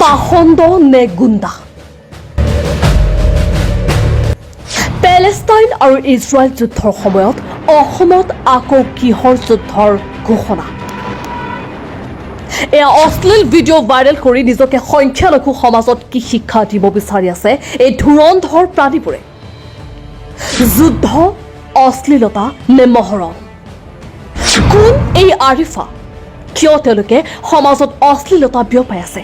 পাখন্দ নে গুণ্ডা পেলেষ্টাইন আৰু ইজৰাইল যুদ্ধৰ সময়ত অসমত আকৌ কিহৰ যুদ্ধৰ ঘোষণা এয়া অশ্লীল ভিডিঅ' ভাইৰেল কৰি নিজকে সংখ্যালঘু সমাজত কি শিক্ষা দিব বিচাৰি আছে এই ধুৰন্ধৰ প্ৰাণীবোৰে যুদ্ধ অশ্লীলতা নে মহৰণ কোন এই আৰিফা কিয় তেওঁলোকে সমাজত অশ্লীলতা বিয়পাই আছে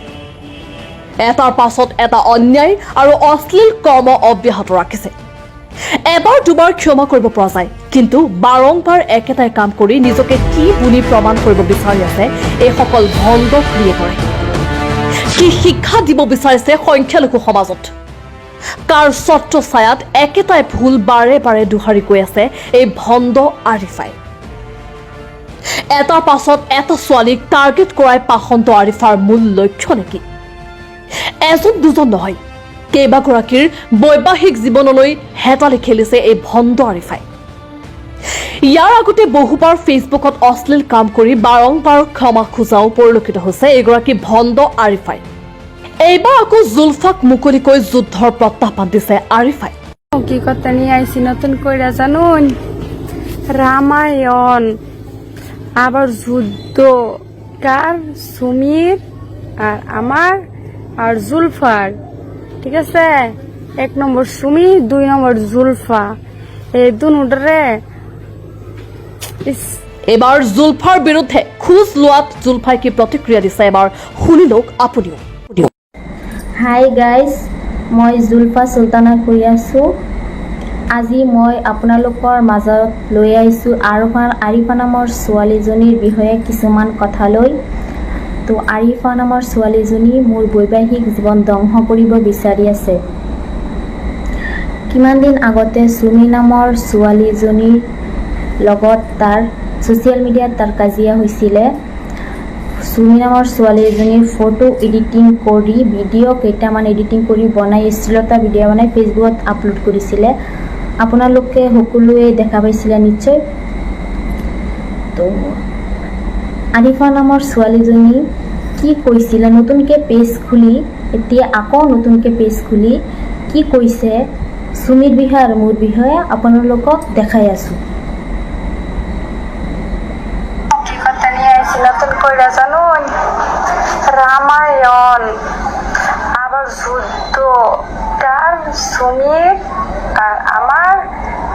এটাৰ পাছত এটা অন্যায় আৰু অশ্লীল কৰ্ম অব্যাহত ৰাখিছে এবাৰ দুবাৰ ক্ষমা কৰিব পৰা যায় কিন্তু বাৰংবাৰ একেটাই কাম কৰি নিজকে কি বুলি প্ৰমাণ কৰিব বিচাৰি আছে এই সকল ভণ্ড ক্ৰিয়েটৰে কি শিক্ষা দিব বিচাৰিছে সংখ্যালঘু সমাজত কাৰ ছত্ৰ ছায়াত একেটাই ভুল বাৰে বাৰে দুহাৰি কৈ আছে এই ভণ্ড আৰিফাই এটাৰ পাছত এটা ছোৱালীক টাৰ্গেট কৰাই পাখন্দ আৰিফাৰ মূল লক্ষ্য নেকি এজন দুজন নহয় কেইবাগৰাকীৰ বৈবাহিক জীৱনলৈ হেতালি খেলিছে এই ভণ্ড আৰিফাই ইয়াৰ আগতে বহুবাৰ ফেচবুকত অশ্লীল কাম কৰি বাৰংবাৰ ক্ষমা খোজাও পৰিলক্ষিত হৈছে এগৰাকী ভণ্ড আৰিফাই এইবাৰ আকৌ জুলফাক মুকলিকৈ যুদ্ধৰ প্ৰত্যাহ্বান দিছে আৰিফাই কি কথা নিয়ে আইছি নতুন কইরা জানুন রামায়ণ আবার যুদ্ধ কার সুমির আর আমার আর জুলফার ঠিক আছে 1 নম্বর সুমি 2 নম্বর জুলফা এই দুনুডরে এবাৰ জুলফাৰ বিৰুদ্ধে খুজ লোৱাত জুলফাই কি প্ৰতিক্ৰিয়া দিছে এবাৰ শুনি লওক আপুনিও হাই গাইজ মই জুলফা চুলতানা কৈ আছোঁ আজি মই আপোনালোকৰ মাজত লৈ আহিছোঁ আৰিফা নামৰ ছোৱালীজনীৰ বিষয়ে কিছুমান কথা লৈ তো আৰিফা নামৰ ছোৱালীজনী মোৰ বৈবাহিক জীৱন ধ্বংস কৰিব বিচাৰি আছে কিমান দিন আগতে সুমি নামৰ ছোৱালীজনীৰ লগত তাৰ ছ'চিয়েল মিডিয়াত তাৰ কাজিয়া হৈছিলে সুমি নামৰ ছোৱালীজনীৰ ফটো এডিটিং কৰি ভিডিঅ' কেইটামান এডিটিং কৰি বনাই শ্লীলতা ভিডিঅ' বনাই ফেচবুকত আপলোড কৰিছিলে আপোনালোকে সকলোৱে দেখা পাইছিলে নিশ্চয় তো আৰিফা নামৰ ছোৱালীজনী কি কৈছিলে নতুনকৈ পেজ খুলি এতিয়া আকৌ নতুনকৈ পেজ খুলি কি কৈছে সুমিৰ বিষয়ে আৰু মোৰ বিষয়ে আপোনালোকক দেখাই আছোঁ নতুন কইরা জানুন রামায়ণ আবার যুদ্ধ কার সুমির আর আমার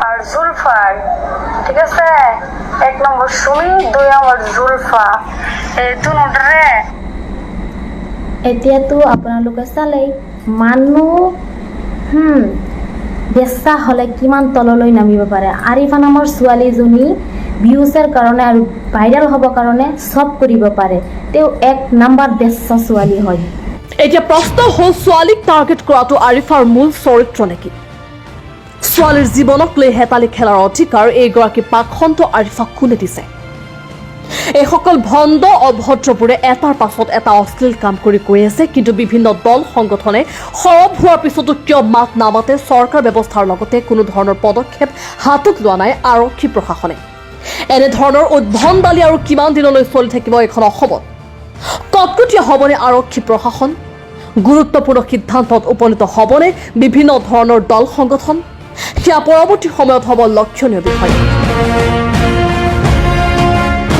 আর জুলফার ঠিক আছে 1 নম্বর সুমি 2 নম্বর জুলফা এই দুনুডরে এতিয়াতো আপোনালোকে চালেই মানুহ বেচা হ'লে কিমান তললৈ নামিব পাৰে আৰিফা নামৰ ছোৱালীজনী ভিউজৰ কাৰণে আৰু ভাইৰেল হ'ব কাৰণে সব কৰিব পাৰে তেওঁ 1 নম্বৰ বেচা ছোৱালী হয় এতিয়া প্ৰশ্ন হ'ল ছোৱালীক টাৰ্গেট কৰাটো আৰিফাৰ মূল চৰিত্ৰ নেকি ছোৱালীৰ জীৱনক লৈ হেতালি খেলাৰ অধিকাৰ এইগৰাকী পাখন্দ আৰিফাক কোনে দিছে এই সকল ভণ্ড অভদ্ৰবোৰে এটাৰ পাছত এটা অশ্লীল কাম কৰি কৈ আছে কিন্তু বিভিন্ন দল সংগঠনে সৰব হোৱাৰ পিছতো কিয় মাত নামাতে চৰকাৰ ব্যৱস্থাৰ লগতে কোনো ধৰণৰ পদক্ষেপ হাতত লোৱা নাই আৰক্ষী প্ৰশাসনে এনেধৰণৰ উদ্ভণ্ডালি আৰু কিমান দিনলৈ চলি থাকিব এখন অসমত কটকটীয়া হ'বনে আৰক্ষী প্ৰশাসন গুৰুত্বপূৰ্ণ সিদ্ধান্তত উপনীত হ'বনে বিভিন্ন ধৰণৰ দল সংগঠন সেয়া পৰৱৰ্তী সময়ত হ'ব লক্ষণীয় বিষয়